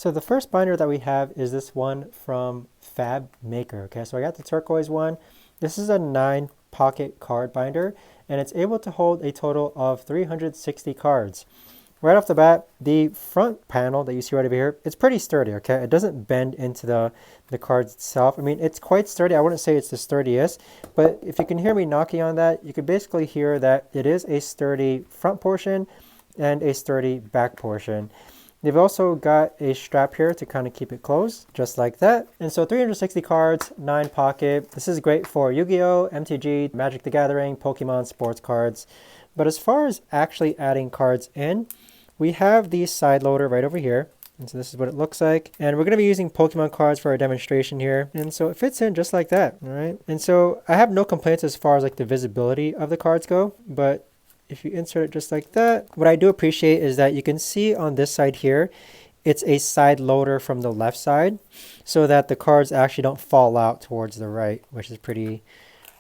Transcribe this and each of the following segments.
So the first binder that we have is this one from Fabmaker. Okay, so I got the turquoise one. This is a 9-pocket card binder, and it's able to hold a total of 360 cards. Right off the bat, the front panel that you see right over here, it's pretty sturdy, okay? It doesn't bend into the cards itself. I mean, it's quite sturdy. I wouldn't say it's the sturdiest, but if you can hear me knocking on that, you can basically hear that it is a sturdy front portion and a sturdy back portion. They've also got a strap here to kind of keep it closed, just like that. And so 360 cards, 9 pocket. This is great for Yu-Gi-Oh, MTG, Magic the Gathering, Pokemon sports cards. But as far as actually adding cards in, we have the side loader right over here. And so this is what it looks like. And we're going to be using Pokemon cards for our demonstration here. And so it fits in just like that, all right? And so I have no complaints as far as like the visibility of the cards go, but if you insert it just like that, what I do appreciate is that you can see on this side here, it's a side loader from the left side so that the cards actually don't fall out towards the right, which is pretty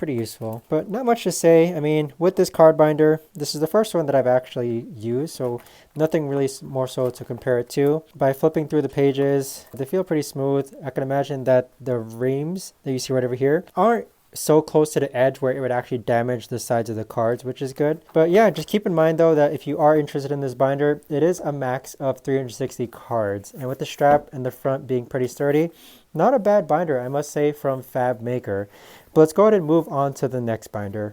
useful. But not much to say. I mean, with this card binder, this is the first one that I've actually used, so nothing really more so to compare it to. By flipping through the pages, they feel pretty smooth. I can imagine that the reams that you see right over here aren't so close to the edge where it would actually damage the sides of the cards, which is good. But yeah, just keep in mind though that if you are interested in this binder, it is a max of 360 cards. And with the strap and the front being pretty sturdy, not a bad binder, I must say, from Fabmaker. But let's go ahead and move on to the next binder.